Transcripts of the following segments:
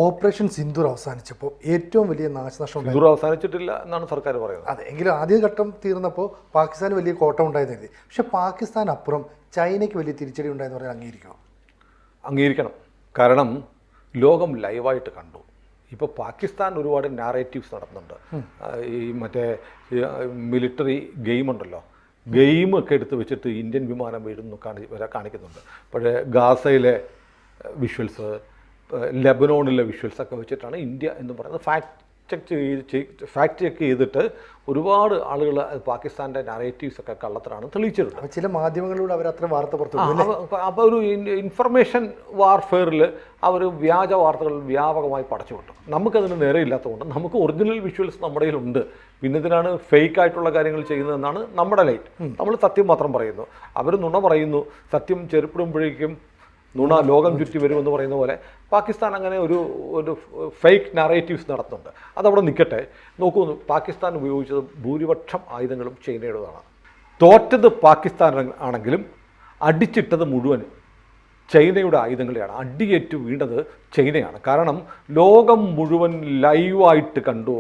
Operation Sindoor അവസാനിച്ചപ്പോൾ ഏറ്റവും വലിയ നാശനഷ്ടം സിന്ദൂർ അവസാനിച്ചിട്ടില്ല എന്നാണ് സർക്കാർ പറയുന്നത്. അതെ, എങ്കിലും ആദ്യഘട്ടം തീർന്നപ്പോൾ പാകിസ്ഥാന് വലിയ കോട്ടം ഉണ്ടായെന്ന് കരുതി. പക്ഷേ പാകിസ്ഥാൻ അപ്പുറം ചൈനയ്ക്ക് വലിയ തിരിച്ചടി ഉണ്ടായെന്ന് പറയാൻ അംഗീകരിക്കണം. കാരണം ലോകം ലൈവായിട്ട് കണ്ടു. ഇപ്പോൾ പാകിസ്ഥാൻ ഒരുപാട് നാരേറ്റീവ്സ് നടത്തുന്നുണ്ട്. ഈ മറ്റേ മിലിറ്ററി ഗെയിം ഉണ്ടല്ലോ, ഗെയിമൊക്കെ എടുത്ത് വെച്ചിട്ട് ഇന്ത്യൻ വിമാനം വീഴുന്നു കാണിക്കുന്നുണ്ട്. പക്ഷേ ഗാസയിലെ വിഷ്വൽസ്, ലെബനോണിലെ വിഷ്വൽസൊക്കെ വെച്ചിട്ടാണ് ഇന്ത്യ എന്ന് പറയുന്നത് ഫാക്ട് ചെക്ക് ചെയ്തിട്ട് ഒരുപാട് ആളുകൾ പാകിസ്ഥാൻ്റെ നറേറ്റീവ്സ് ഒക്കെ കള്ളത്തരാണ് തെളിയിച്ചിട്ടുണ്ട്. ചില മാധ്യമങ്ങളിലൂടെ അവർ അത്ര വാർത്ത പുറത്തു. അപ്പോൾ ഒരു ഇൻഫർമേഷൻ വാർഫെയറിൽ അവർ വ്യാജ വാർത്തകൾ വ്യാപകമായി പടച്ചുവിട്ടു. നമുക്കതിന് നേരെ ഇല്ലാത്തതുകൊണ്ട് നമുക്ക് ഒറിജിനൽ വിഷ്വൽസ് നമ്മുടെ കയ്യിലുണ്ട്. പിന്നെ ഇതിനാണ് ഫേക്ക് ആയിട്ടുള്ള കാര്യങ്ങൾ ചെയ്യുന്നതെന്നാണ് നമ്മുടെ ലൈറ്റ്. നമ്മൾ സത്യം മാത്രം പറയുന്നു, അവർ നുണ പറയുന്നു. സത്യം ചെരുപ്പിടുമ്പോഴേക്കും നുണ ലോകം ചുറ്റി വരുമെന്ന് പറയുന്ന പോലെ പാകിസ്ഥാൻ അങ്ങനെ ഒരു ഫേക്ക് നറേറ്റീവ്സ് നടത്തുന്നുണ്ട്. അതവിടെ നിൽക്കട്ടെ. നോക്കൂ, പാകിസ്ഥാൻ ഉപയോഗിച്ചത് ഭൂരിപക്ഷം ആയുധങ്ങളും ചൈനയുടേതാണ്. തോറ്റത് പാകിസ്ഥാൻ ആണെങ്കിലും അടിച്ചിട്ടത് മുഴുവൻ ചൈനയുടെ ആയുധങ്ങളെയാണ്. അടിയേറ്റ് വീണത് ചൈനയാണ്. കാരണം ലോകം മുഴുവൻ ലൈവായിട്ട് കണ്ടു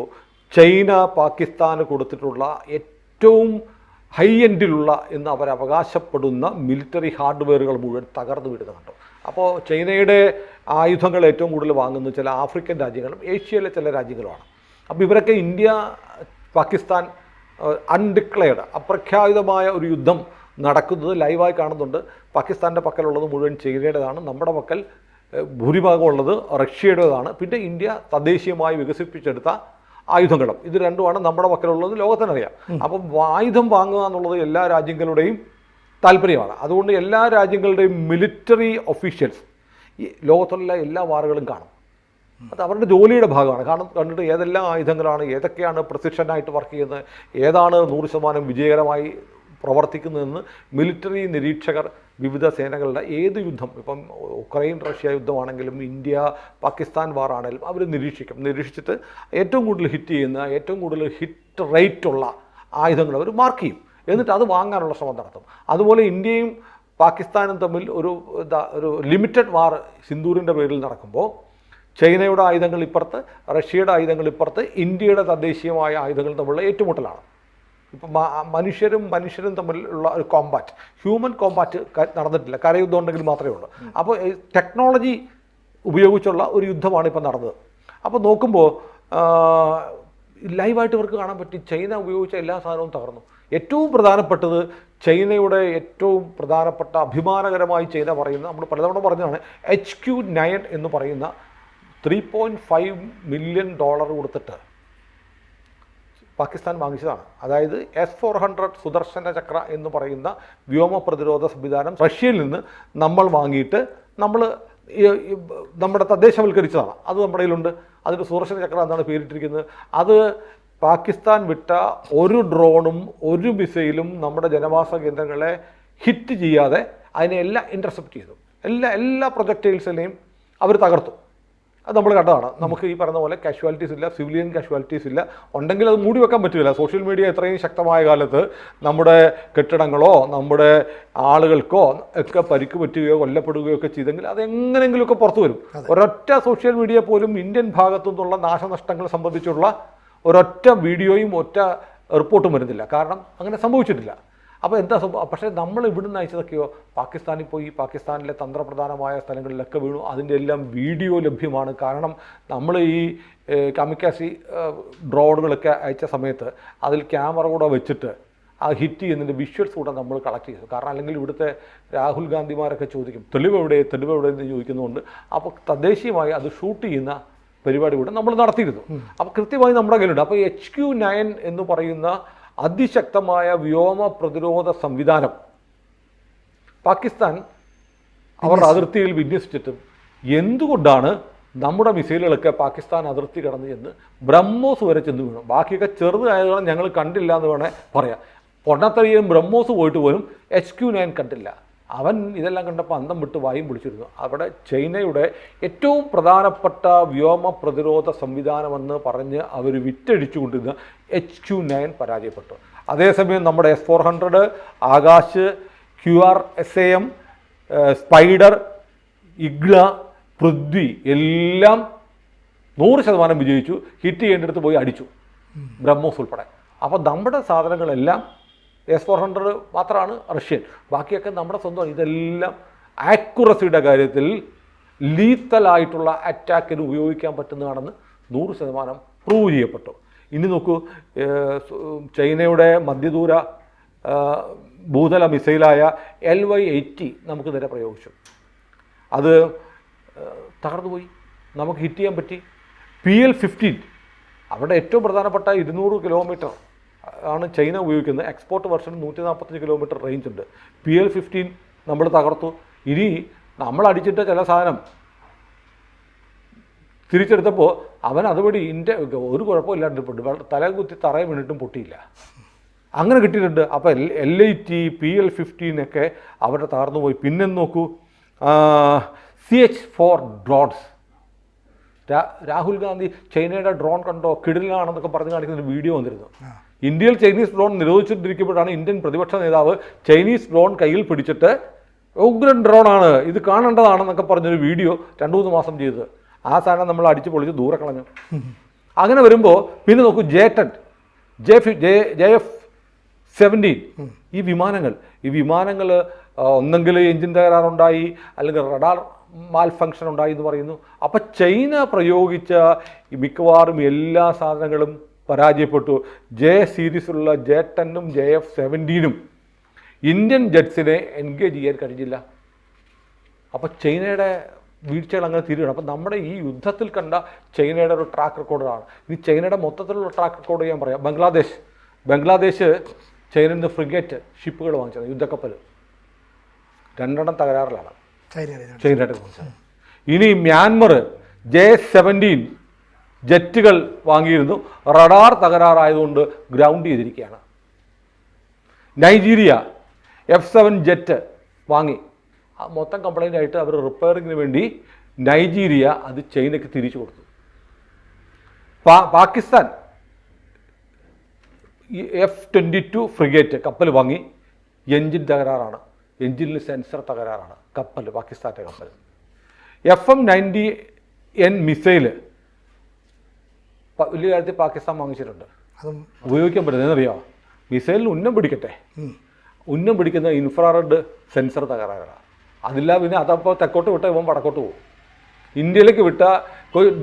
ചൈന പാകിസ്ഥാന് കൊടുത്തിട്ടുള്ള ഏറ്റവും ഹൈ എൻഡിലുള്ള എന്ന് അവരവകാശപ്പെടുന്ന മിലിറ്ററി ഹാർഡ്വെയറുകൾ മുഴുവൻ തകർന്നു വീഴുന്നത് കണ്ടു. അപ്പോൾ ചൈനയുടെ ആയുധങ്ങൾ ഏറ്റവും കൂടുതൽ വാങ്ങുന്നത് ചില ആഫ്രിക്കൻ രാജ്യങ്ങളും ഏഷ്യയിലെ ചില രാജ്യങ്ങളുമാണ്. അപ്പോൾ ഇവരൊക്കെ ഇന്ത്യ പാകിസ്ഥാൻ അൺഡിക്ലെയർഡ് അപ്രഖ്യാപിതമായ ഒരു യുദ്ധം നടക്കുന്നത് ലൈവായി കാണുന്നുണ്ട്. പാകിസ്ഥാൻ്റെ പക്കലുള്ളത് മുഴുവൻ ചൈനയുടേതാണ്, നമ്മുടെ പക്കൽ ഭൂരിഭാഗം ഉള്ളത് റഷ്യയുടേതാണ്. പിന്നെ ഇന്ത്യ തദ്ദേശീയമായി വികസിപ്പിച്ചെടുത്ത ആയുധങ്ങളും ഇത് രണ്ടുമാണ് നമ്മുടെ പക്കലുള്ളത്, ലോകത്തിനറിയാം. അപ്പം ആയുധം വാങ്ങുക എന്നുള്ളത് എല്ലാ രാജ്യങ്ങളുടെയും താല്പര്യമാണ്. അതുകൊണ്ട് എല്ലാ രാജ്യങ്ങളുടെയും മിലിറ്ററി ഒഫീഷ്യൽസ് ഈ ലോകത്തുള്ള എല്ലാ വാറുകളും കാണും. അത് അവരുടെ ജോലിയുടെ ഭാഗമാണ്. കണ്ടിട്ട് ഏതെല്ലാം ആയുധങ്ങളാണ്, ഏതൊക്കെയാണ് പ്രിസിഷനായിട്ട് വർക്ക് ചെയ്യുന്നത്, ഏതാണ് 100% വിജയകരമായി പ്രവർത്തിക്കുന്നതെന്ന് മിലിറ്ററി നിരീക്ഷകർ വിവിധ സേനകളുടെ ഏത് യുദ്ധം, ഇപ്പം ഉക്രൈൻ റഷ്യ യുദ്ധമാണെങ്കിലും ഇന്ത്യ പാകിസ്ഥാൻ വാറാണെങ്കിലും അവർ നിരീക്ഷിച്ചിട്ട് ഏറ്റവും കൂടുതൽ ഹിറ്റ് ചെയ്യുന്ന, ഏറ്റവും കൂടുതൽ ഹിറ്റ് റേറ്റുള്ള ആയുധങ്ങൾ അവർ മാർക്ക് ചെയ്യും. എന്നിട്ട് അത് വാങ്ങാനുള്ള ശ്രമം നടത്തും. അതുപോലെ ഇന്ത്യയും പാകിസ്ഥാനും തമ്മിൽ ഒരു ലിമിറ്റഡ് വാർ സിന്ദൂറിൻ്റെ പേരിൽ നടക്കുമ്പോൾ ചൈനയുടെ ആയുധങ്ങൾ ഇപ്പുറത്ത്, റഷ്യയുടെ ആയുധങ്ങൾ ഇപ്പുറത്ത്, ഇന്ത്യയുടെ തദ്ദേശീയമായ ആയുധങ്ങൾ തമ്മിലുള്ള ഏറ്റുമുട്ടലാണ്. ഇപ്പം മനുഷ്യരും തമ്മിലുള്ള ഒരു കോമ്പാറ്റ്, ഹ്യൂമൻ കോമ്പാറ്റ് നടന്നിട്ടില്ല. കരയുദ്ധം ഉണ്ടെങ്കിൽ മാത്രമേ ഉള്ളൂ. അപ്പോൾ ടെക്നോളജി ഉപയോഗിച്ചുള്ള ഒരു യുദ്ധമാണ് ഇപ്പം നടന്നത്. അപ്പോൾ നോക്കുമ്പോൾ ലൈവായിട്ട് ഇവർക്ക് കാണാൻ പറ്റി ചൈന ഉപയോഗിച്ച എല്ലാ സാധനവും തകർന്നു. ഏറ്റവും പ്രധാനപ്പെട്ടത് ചൈനയുടെ ഏറ്റവും പ്രധാനപ്പെട്ട അഭിമാനകരമായി ചൈന പറയുന്ന, നമ്മൾ പലതവണ പറഞ്ഞതാണ്, HQ-9 എന്ന് പറയുന്ന $3.5 മില്യൺ കൊടുത്തിട്ട് പാകിസ്ഥാൻ വാങ്ങിച്ചതാണ്. അതായത് S-400 സുദർശന ചക്ര എന്ന് പറയുന്ന വ്യോമ പ്രതിരോധ സംവിധാനം റഷ്യയിൽ നിന്ന് നമ്മൾ വാങ്ങിയിട്ട് നമ്മുടെ തദ്ദേശവൽക്കരിച്ചതാണ്. അത് നമ്മുടെ കയ്യിലുണ്ട്. അതിന് സുദർശന ചക്ര എന്നാണ് പേരിട്ടിരിക്കുന്നത്. അത് പാകിസ്ഥാൻ വിട്ട ഒരു ഡ്രോണും ഒരു മിസൈലും നമ്മുടെ ജനവാസ കേന്ദ്രങ്ങളെ ഹിറ്റ് ചെയ്യാതെ അതിനെ എല്ലാം ഇൻ്റർസെപ്റ്റ് ചെയ്തു. എല്ലാ പ്രൊജക്ടൈൽസിനെയും അവർ തകർത്തു. അത് നമ്മൾ കണ്ടതാണ്. നമുക്ക് ഈ പറയുന്ന പോലെ കാഷ്വാലിറ്റീസ് ഇല്ല, സിവിലിയൻ കാഷ്വാലിറ്റീസ് ഇല്ല. ഉണ്ടെങ്കിൽ അത് മൂടി വെക്കാൻ പറ്റില്ല. സോഷ്യൽ മീഡിയ ഇത്രയും ശക്തമായ കാലത്ത് നമ്മുടെ കെട്ടിടങ്ങളോ നമ്മുടെ ആളുകൾക്കോ ഒക്കെ പരിക്ക് പറ്റുകയോ കൊല്ലപ്പെടുകയോ ഒക്കെ ചെയ്തെങ്കിൽ അതെങ്ങനെയെങ്കിലുമൊക്കെ പുറത്തു വരും. ഒരൊറ്റ സോഷ്യൽ മീഡിയ പോലും ഇന്ത്യൻ ഭാഗത്തു നിന്നുള്ള നാശനഷ്ടങ്ങൾ സംബന്ധിച്ചുള്ള ഒരൊറ്റ വീഡിയോയും ഒറ്റ റിപ്പോർട്ടും വരുന്നില്ല. കാരണം അങ്ങനെ സംഭവിച്ചിട്ടില്ല. അപ്പോൾ എന്താ പക്ഷേ നമ്മൾ ഇവിടുന്ന് അയച്ചതൊക്കെയോ പാകിസ്ഥാനിൽ പോയി പാകിസ്ഥാനിലെ തന്ത്രപ്രധാനമായ സ്ഥലങ്ങളിലൊക്കെ വീണു. അതിൻ്റെ എല്ലാം വീഡിയോ ലഭ്യമാണ്. കാരണം നമ്മൾ ഈ കമിക്കാസി ഡ്രോണുകളൊക്കെ അയച്ച സമയത്ത് അതിൽ ക്യാമറ കൂടെ വെച്ചിട്ട് ആ ഹിറ്റ് ചെയ്യുന്നതിൻ്റെ വിഷ്വൽസ് കൂടെ നമ്മൾ കളക്ട് ചെയ്തു. കാരണം അല്ലെങ്കിൽ ഇവിടുത്തെ രാഹുൽ ഗാന്ധിമാരൊക്കെ ചോദിക്കും തെളിവെവിടെ എന്ന് ചോദിക്കുന്നതുകൊണ്ട് അപ്പോൾ തദ്ദേശീയമായി അത് ഷൂട്ട് ചെയ്യുന്ന പരിപാടി കൂടെ നമ്മൾ നടത്തിയിരുന്നു. അപ്പോൾ കൃത്യമായി നമ്മുടെ കയ്യിലുണ്ട്. അപ്പോൾ HQ-9 എന്ന് പറയുന്ന അതിശക്തമായ വ്യോമ പ്രതിരോധ സംവിധാനം പാകിസ്ഥാൻ അവരുടെ അതിർത്തിയിൽ വിന്യസിച്ചിട്ടും എന്തുകൊണ്ടാണ് നമ്മുടെ മിസൈലുകളൊക്കെ പാകിസ്ഥാൻ അതിർത്തി കടന്ന് ചെന്ന് ബ്രഹ്മോസ് വരെ ചെന്ന് വീണു? ബാക്കിയൊക്കെ ചെറുതായതുകൊണ്ട് ഞങ്ങൾ കണ്ടില്ല എന്ന് വേണേൽ പറയാം. പൊണ്ണത്തടിയും ബ്രഹ്മോസ് പോയിട്ട് പോലും HQ-9 കണ്ടില്ല. അവൻ ഇതെല്ലാം കണ്ടപ്പോൾ അന്തം വിട്ട് വായും പിടിച്ചിരുന്നു. അവിടെ ചൈനയുടെ ഏറ്റവും പ്രധാനപ്പെട്ട വ്യോമ പ്രതിരോധ സംവിധാനമെന്ന് പറഞ്ഞ് അവർ വിറ്റഴിച്ചുകൊണ്ടിരുന്ന HQ-9 പരാജയപ്പെട്ടു. അതേസമയം നമ്മുടെ S-400, Akash, QRSAM, spider, Igla, Prithvi എല്ലാം 100% വിജയിച്ചു. ഹിറ്റ് ചെയ്യേണ്ടടുത്ത് പോയി അടിച്ചു, ബ്രഹ്മോസ് ഉൾപ്പെടെ. അപ്പോൾ നമ്മുടെ സാധനങ്ങളെല്ലാം S-400 മാത്രമാണ് റഷ്യൻ, ബാക്കിയൊക്കെ നമ്മുടെ സ്വന്തം. ഇതെല്ലാം ആക്യുറസിയുടെ കാര്യത്തിൽ ലീത്തലായിട്ടുള്ള അറ്റാക്കിന് ഉപയോഗിക്കാൻ പറ്റുന്നതാണെന്ന് 100% പ്രൂവ് ചെയ്യപ്പെട്ടു. ഇനി നോക്കൂ, ചൈനയുടെ മധ്യദൂര ഭൂതല മിസൈലായ LY-80 നമുക്ക് നേരെ പ്രയോഗിച്ചു. അത് തകർന്നുപോയി, നമുക്ക് ഹിറ്റ് ചെയ്യാൻ പറ്റി. PL-15 അവിടെ ഏറ്റവും പ്രധാനപ്പെട്ട 200 കിലോമീറ്റർ ആണ് ചൈന ഉപയോഗിക്കുന്നത്. എക്സ്പോർട്ട് വെർഷൻ 145 കിലോമീറ്റർ റേഞ്ച് ഉണ്ട്. PL-15 നമ്മൾ തകർത്തു. ഇനി നമ്മൾ അടിച്ചിട്ട ചില സാധനം തിരിച്ചെടുത്തപ്പോൾ അവൻ അതുപടി ഒരു കുഴപ്പമില്ലാണ്ട് തല കുത്തി തറയെ വീണിട്ടും പൊട്ടിയില്ല, അങ്ങനെ കിട്ടിയിട്ടുണ്ട്. അപ്പോൾ LIT PL-15 ഒക്കെ അവരുടെ തകർന്നു പോയി. പിന്നെ നോക്കൂ, CH-4 ഡ്രോൺസ്. രാഹുൽ ഗാന്ധി ചൈനയുടെ ഡ്രോൺ കണ്ടോ, കിടിലാണെന്നൊക്കെ പറഞ്ഞ് കാണിക്കുന്ന ഒരു വീഡിയോ വന്നിരുന്നു. ഇന്ത്യയിൽ ചൈനീസ് ഡ്രോൺ നിരോധിച്ചിട്ടിരിക്കുമ്പോഴാണ് ഇന്ത്യൻ പ്രതിപക്ഷ നേതാവ് ചൈനീസ് ഡ്രോൺ കയ്യിൽ പിടിച്ചിട്ട് ഉഗ്രൻ ഡ്രോണാണ്, ഇത് കാണേണ്ടതാണെന്നൊക്കെ പറഞ്ഞൊരു വീഡിയോ 2-3 മാസം ചെയ്തത്. ആ സാധനം നമ്മൾ അടിച്ച് പൊളിച്ച് ദൂരെ കളഞ്ഞു. അങ്ങനെ വരുമ്പോൾ പിന്നെ നോക്കൂ, J-10, JF-17 ഈ വിമാനങ്ങൾ ഒന്നെങ്കിൽ എഞ്ചിൻ തകരാറുണ്ടായി, അല്ലെങ്കിൽ റഡാർ മാൽ ഫങ്ഷൻ ഉണ്ടായി എന്ന് പറയുന്നു. അപ്പം ചൈന പ്രയോഗിച്ച മിക്കവാറും എല്ലാ സാധനങ്ങളും പരാജയപ്പെട്ടു. സീരീസുള്ള J-10ഉം JF-17ഉം ഇന്ത്യൻ ജെറ്റ്സിനെ എൻഗേജ് ചെയ്യാൻ കഴിഞ്ഞില്ല. അപ്പോൾ ചൈനയുടെ വീഴ്ചകൾ അങ്ങനെ തീരുകയാണ്. അപ്പം നമ്മുടെ ഈ യുദ്ധത്തിൽ കണ്ട ചൈനയുടെ ഒരു ട്രാക്ക് റെക്കോർഡാണ്. ഇനി ചൈനയുടെ മൊത്തത്തിലുള്ള ട്രാക്ക് റെക്കോർഡ് ഞാൻ പറയാം. ബംഗ്ലാദേശ് ചൈനയിൽ നിന്ന് ഫ്രിഗേറ്റ് ഷിപ്പുകൾ വാങ്ങിച്ചത്, യുദ്ധക്കപ്പൽ 2 തകരാറിലാണ് ചൈനയുടെ കുറിച്ച്. ഇനി മ്യാൻമർ J-17 ജെറ്റുകൾ വാങ്ങിയിരുന്നു, റഡാർ തകരാറായതുകൊണ്ട് ഗ്രൗണ്ട് ചെയ്തിരിക്കുകയാണ്. നൈജീരിയ F-7 ജെറ്റ് വാങ്ങി, മൊത്തം കംപ്ലൈൻ്റ് ആയിട്ട് അവർ റിപ്പയറിങ്ങിന് വേണ്ടി നൈജീരിയ അത് ചൈനയ്ക്ക് തിരിച്ചു കൊടുത്തു. പാകിസ്ഥാൻ F-22 ഫ്രിഗേറ്റ് കപ്പൽ വാങ്ങി, എൻജിൻ തകരാറാണ്, എൻജിനിൽ സെൻസർ തകരാറാണ് കപ്പൽ, പാകിസ്ഥാൻ്റെ കപ്പൽ. FM-90N മിസൈല് വലിയ കാര്യത്തിൽ പാകിസ്ഥാൻ വാങ്ങിച്ചിട്ടുണ്ട്, ഉപയോഗിക്കാൻ പറ്റുന്നതെന്നറിയാമോ? മിസൈലിന് ഉന്നം പിടിക്കുന്ന ഇൻഫ്രാറെഡ് സെൻസർ തകരാറാണ്. അതില്ല, പിന്നെ അതപ്പോൾ തെക്കോട്ട് വിട്ടാൽ ഇവൻ വടക്കോട്ട് പോകും. ഇന്ത്യയിലേക്ക്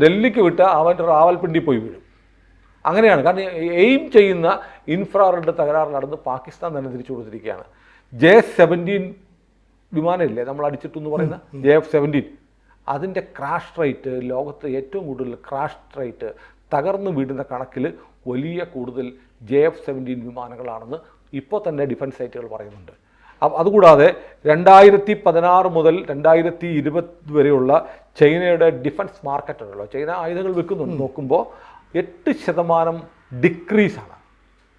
ഡൽഹിക്ക് വിട്ടാൽ അവൻ റാവൽപിണ്ടി പോയി വീഴും. അങ്ങനെയാണ്, കാരണം എയിം ചെയ്യുന്ന ഇൻഫ്രാറെഡ് തകരാറ് നടന്ന് പാകിസ്ഥാൻ തന്നെ തിരിച്ചു കൊടുത്തിരിക്കുകയാണ്. J-17 വിമാനമില്ലേ നമ്മൾ അടിച്ചിട്ടെന്ന് പറയുന്ന JF-17, അതിൻ്റെ ക്രാഷ് റേറ്റ്, ലോകത്ത് ഏറ്റവും കൂടുതൽ ക്രാഷ് റേറ്റ്, തകർന്നു വീഴുന്ന കണക്കിൽ വലിയ കൂടുതൽ JF-17 വിമാനങ്ങളാണെന്ന് ഇപ്പോൾ തന്നെ ഡിഫൻസ് സൈറ്റുകൾ പറയുന്നുണ്ട്. അതുകൂടാതെ 2016 മുതൽ 2020 വരെയുള്ള ചൈനയുടെ ഡിഫൻസ് മാർക്കറ്റ് ഉണ്ടല്ലോ, ചൈന ആയുധങ്ങൾ വിൽക്കുന്നുണ്ട്, നോക്കുമ്പോൾ 8% ഡിക്രീസാണ്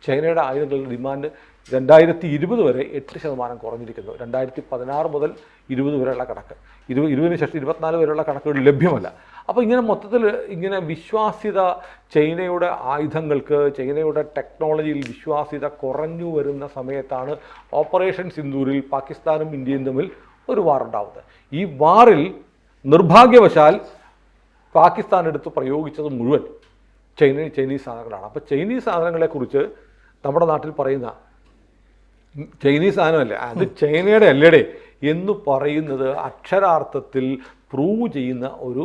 ചൈനയുടെ ആയുധങ്ങളുടെ ഡിമാൻഡ്. 2020 വരെ 8% കുറഞ്ഞിരിക്കുന്നു. 2016 മുതൽ 20 വരെയുള്ള കണക്ക്, 20 ശേഷം 24 വരെയുള്ള കണക്കുകൾ ലഭ്യമല്ല. അപ്പോൾ ഇങ്ങനെ മൊത്തത്തിൽ ഇങ്ങനെ വിശ്വാസ്യത, ചൈനയുടെ ആയുധങ്ങൾക്ക്, ചൈനയുടെ ടെക്നോളജിയിൽ വിശ്വാസ്യത കുറഞ്ഞു വരുന്ന സമയത്താണ് ഓപ്പറേഷൻ സിന്ദൂരിൽ പാകിസ്ഥാനും ഇന്ത്യയും തമ്മിൽ ഒരു വാർ ഉണ്ടാവുന്നത്. ഈ വാറിൽ നിർഭാഗ്യവശാൽ പാകിസ്ഥാൻ എടുത്ത് പ്രയോഗിച്ചത് മുഴുവൻ ചൈനീസ് സാധനങ്ങളാണ്. അപ്പോൾ ചൈനീസ് സാധനങ്ങളെക്കുറിച്ച് നമ്മുടെ നാട്ടിൽ പറയുന്ന ചൈനീസ് സാധനമല്ലേ, അത് ചൈനയുടെ അല്ലേടെ എന്ന് പറയുന്നത് അക്ഷരാർത്ഥത്തിൽ പ്രൂവ് ചെയ്യുന്ന ഒരു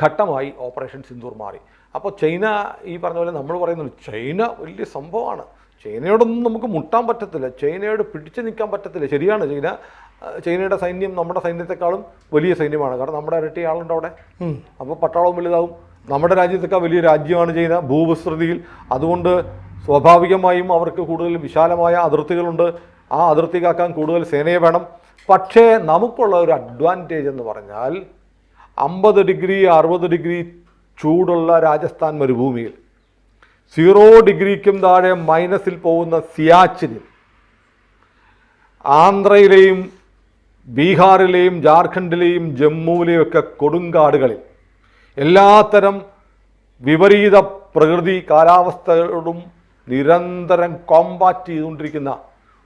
ഘട്ടമായി ഓപ്പറേഷൻ സിന്ദൂർ മാറി. അപ്പോൾ ചൈന ഈ പറഞ്ഞ പോലെ നമ്മൾ പറയുന്നത് ചൈന വലിയ സംഭവമാണ്, ചൈനയോടൊന്നും നമുക്ക് മുട്ടാൻ പറ്റത്തില്ല, ചൈനയോട് പിടിച്ചു നിൽക്കാൻ പറ്റത്തില്ല. ശരിയാണ്, ചൈനയുടെ സൈന്യം നമ്മുടെ സൈന്യത്തെക്കാളും വലിയ സൈന്യമാണ്, കാരണം നമ്മുടെ ഇരട്ടി ആളുണ്ട് അവിടെ. അപ്പോൾ പട്ടാളവും വലുതാവും. നമ്മുടെ രാജ്യത്തേക്കാൾ വലിയ രാജ്യമാണ് ചൈന ഭൂവിസ്തൃതിയിൽ. അതുകൊണ്ട് സ്വാഭാവികമായും അവർക്ക് കൂടുതൽ വിശാലമായ അതിർത്തികളുണ്ട്. ആ അതിർത്തി കാക്കാൻ കൂടുതൽ സേനയെ വേണം. പക്ഷേ നമുക്കുള്ള ഒരു അഡ്വാൻറ്റേജ് എന്ന് പറഞ്ഞാൽ 50 ഡിഗ്രി 60 ഡിഗ്രി ചൂടുള്ള രാജസ്ഥാൻ മരുഭൂമിയിൽ, 0 ഡിഗ്രിക്കും താഴെ മൈനസിൽ പോകുന്ന സിയാച്ചിനിൽ, ആന്ധ്രയിലെയും ബീഹാറിലെയും ജാർഖണ്ഡിലെയും ജമ്മുവിലെയും ഒക്കെ കൊടുങ്കാടുകളിൽ എല്ലാത്തരം വിപരീത പ്രകൃതി കാലാവസ്ഥയോടും നിരന്തരം കോമ്പാറ്റ് ചെയ്തുകൊണ്ടിരിക്കുന്ന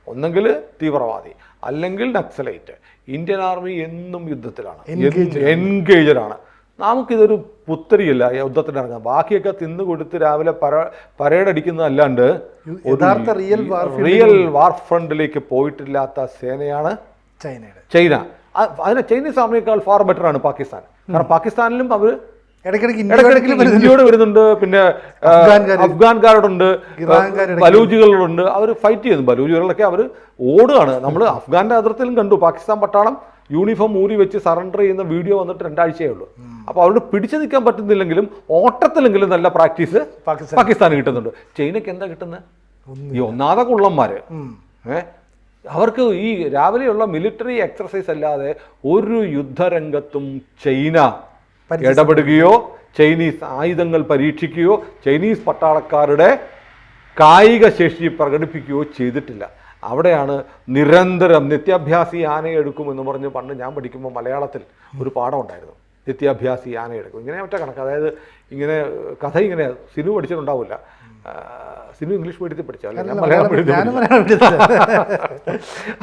ഒന്നെങ്കിൽ തീവ്രവാദി അല്ലെങ്കിൽ നക്സലൈറ്റ്, ഇന്ത്യൻ ആർമി എന്നും യുദ്ധത്തിലാണ്, എൻഗേജറാണ്. നമുക്കിതൊരു പുത്തരിയല്ല യുദ്ധത്തിന് ഇറങ്ങാൻ. ബാക്കിയൊക്കെ തിന്നു കൊടുത്ത് രാവിലെ പരേഡ് അടിക്കുന്നതല്ലാണ്ട് യഥാർത്ഥ റിയൽ വാർ ഫ്രണ്ടിലേക്ക് പോയിട്ടില്ലാത്ത സേനയാണ് ചൈന. അതിന് ചൈനീസ് ആർമിയേക്കാൾ ഫാർ ബെറ്റർ ആണ് പാകിസ്ഥാൻ. കാരണം പാകിസ്ഥാനിലും അവർ ഇടയ്ക്കിടയ്ക്ക് ഇന്ത്യയോട് വരുന്നുണ്ട്, പിന്നെ അഫ്ഗാൻകാരോടുണ്ട്, ബലൂജികളോടുണ്ട്. അവർ ഫൈറ്റ് ചെയ്യുന്നു. ബലൂജികളൊക്കെ അവർ ഓടുകയാണ്. നമ്മൾ അഫ്ഗാന്റെ അതിർത്തിയിലും കണ്ടു പാകിസ്ഥാൻ പട്ടാളം യൂണിഫോം ഊരി വെച്ച് സറണ്ടർ ചെയ്യുന്ന വീഡിയോ വന്നിട്ട് 2 ആഴ്ചയേ ഉള്ളൂ. അപ്പോൾ അവരോട് പിടിച്ചു നിൽക്കാൻ പറ്റുന്നില്ലെങ്കിലും ഓട്ടത്തിലെങ്കിലും നല്ല പ്രാക്ടീസ് പാകിസ്ഥാന് കിട്ടുന്നുണ്ട്. ചൈനയ്ക്ക് എന്താ കിട്ടുന്നത്? ഈ ഒന്നാമത്തെ കുള്ളന്മാര് അവർക്ക് ഈ രാവിലെയുള്ള മിലിറ്ററി എക്സർസൈസ് അല്ലാതെ ഒരു യുദ്ധരംഗത്തും ചൈന ഇടപെടുകയോ ചൈനീസ് ആയുധങ്ങൾ പരീക്ഷിക്കുകയോ ചൈനീസ് പട്ടാളക്കാരുടെ കായിക ശേഷി പ്രകടിപ്പിക്കുകയോ ചെയ്തിട്ടില്ല. അവിടെയാണ് നിരന്തരം നിത്യാഭ്യാസി ആനയെടുക്കുമെന്ന് പറഞ്ഞ് പണ്ട് ഞാൻ പഠിക്കുമ്പോൾ മലയാളത്തിൽ ഒരു പാഠം ഉണ്ടായിരുന്നു. നിത്യാഭ്യാസി ആനയെടുക്കും. ഇങ്ങനെ ഒറ്റ കണക്ക്. അതായത് ഇങ്ങനെ കഥ ഇങ്ങനെ സിനിമ പഠിച്ചിട്ടുണ്ടാവില്ല. സിനിമ ഇംഗ്ലീഷ് മീഡിയത്തിൽ പഠിച്ചാൽ മലയാളം മീഡിയത്തിൽ.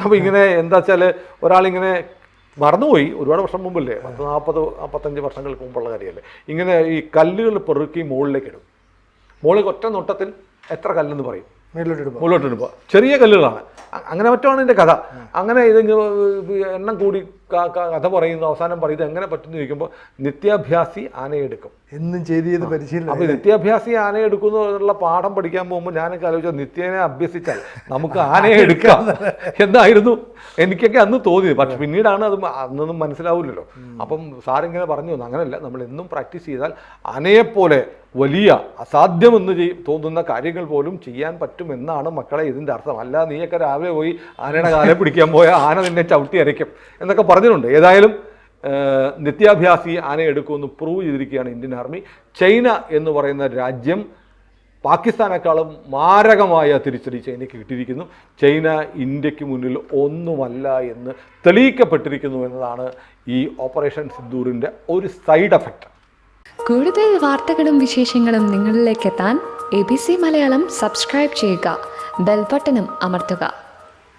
അപ്പോൾ ഇങ്ങനെ എന്താ വെച്ചാൽ ഒരാളിങ്ങനെ മറന്നുപോയി, ഒരുപാട് വർഷം മുമ്പല്ലേ, 40-45 വർഷങ്ങൾക്ക് മുമ്പുള്ള കാര്യമല്ലേ. ഇങ്ങനെ ഈ കല്ലുകൾ പെറുക്കി മുകളിലേക്ക് ഇടും. മുകളിൽ ഒറ്റ നോട്ടത്തിൽ എത്ര കല്ലെന്ന് പറയും, മുകളിലോട്ടിടുമ്പോൾ ചെറിയ കല്ലുകളാണ്. അങ്ങനെ മറ്റാണ് ഇതിൻ്റെ കഥ. അങ്ങനെ ഇത് എണ്ണം കൂടി കഥ പറയുന്നു. അവസാനം പറയുന്നത് എങ്ങനെ പറ്റുമെന്ന് ചോദിക്കുമ്പോൾ നിത്യാഭ്യാസി ആനയെടുക്കും എന്നും ചെയ്ത് പരിശീലനം. അപ്പോൾ നിത്യാഭ്യാസി ആനയെടുക്കുന്നു എന്നുള്ള പാഠം പഠിക്കാൻ പോകുമ്പോൾ ഞാനൊക്കെ ആലോചിച്ചാൽ നിത്യേനെ അഭ്യസിച്ചാൽ നമുക്ക് ആനയെ എടുക്കാം എന്നായിരുന്നു എനിക്കൊക്കെ അന്ന് തോന്നിയത്. പക്ഷെ പിന്നീടാണ് അത് അന്നൊന്നും മനസ്സിലാവില്ലല്ലോ. അപ്പം സാറിങ്ങനെ പറഞ്ഞു തന്നു, അങ്ങനെയല്ല, നമ്മൾ എന്നും പ്രാക്ടീസ് ചെയ്താൽ ആനയെപ്പോലെ വലിയ അസാധ്യമെന്ന് തോന്നുന്ന കാര്യങ്ങൾ പോലും ചെയ്യാൻ പറ്റുമെന്നാണ് മക്കളെ ഇതിൻ്റെ അർത്ഥം. അല്ല നീയൊക്കെ രാവിലെ പോയി ആനയുടെ കാലെ പിടിക്കാൻ പോയാൽ ആന നിന്നെ ചവിട്ടി അരയ്ക്കും എന്നൊക്കെ പറഞ്ഞിട്ടുണ്ട്. ഏതായാലും നിത്യാഭ്യാസി ആനയെടുക്കുമെന്ന് പ്രൂവ് ചെയ്തിരിക്കുകയാണ് ഇന്ത്യൻ ആർമി. ചൈന എന്ന് പറയുന്ന രാജ്യം പാകിസ്ഥാനേക്കാളും മാരകമായ തിരിച്ചടി ചൈനയ്ക്ക് കിട്ടിയിരിക്കുന്നു. ചൈന ഇന്ത്യക്ക് മുന്നിൽ ഒന്നുമല്ല എന്ന് തെളിയിക്കപ്പെട്ടിരിക്കുന്നു എന്നതാണ് ഈ ഓപ്പറേഷൻ സിന്ദൂറിൻ്റെ ഒരു സൈഡ് എഫക്റ്റ്. കൂടുതൽ വാർത്തകളും വിശേഷങ്ങളും നിങ്ങളിലേക്ക് എത്താൻ ABC മലയാളം സബ്സ്ക്രൈബ് ചെയ്യുക, ബെൽ ബട്ടണും അമർത്തുക.